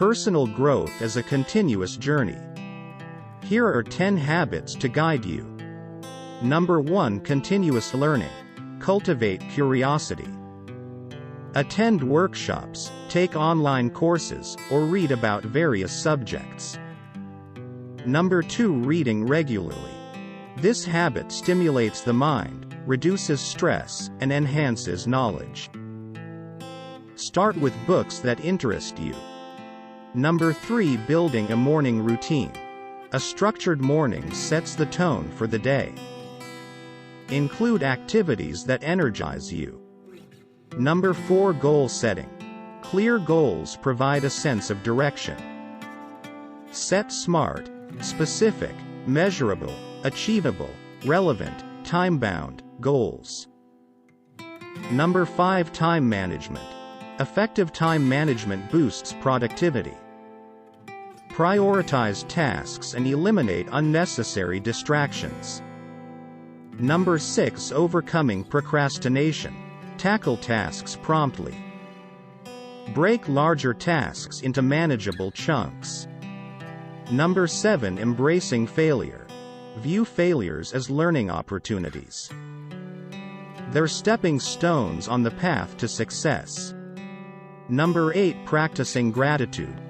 Personal growth is a continuous journey. Here are 10 habits to guide you. Number 1. Continuous learning. Cultivate curiosity. Attend workshops, take online courses, or read about various subjects. Number 2. Reading regularly. This habit stimulates the mind, reduces stress, and enhances knowledge. Start with books that interest you. Number 3. Building a morning routine. A structured morning sets the tone for the day. Include activities that energize you. Number 4. Goal setting. Clear goals provide a sense of direction. Set SMART, specific, measurable, achievable, relevant, time-bound goals. Number 5. Time management. Effective time management boosts productivity. Prioritize tasks and eliminate unnecessary distractions. Number 6. Overcoming procrastination. Tackle tasks promptly. Break larger tasks into manageable chunks. Number 7. Embracing failure. View failures as learning opportunities. They're stepping stones on the path to success. Number 8. Practicing gratitude.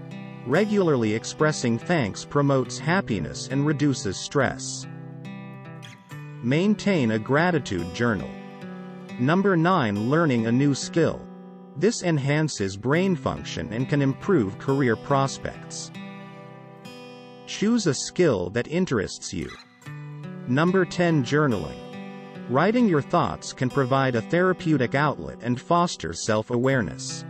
Regularly expressing thanks promotes happiness and reduces stress. Maintain a gratitude journal. Number 9. Learning a new skill. This enhances brain function and can improve career prospects. Choose a skill that interests you. Number 10. Journaling. Writing your thoughts can provide a therapeutic outlet and foster self-awareness.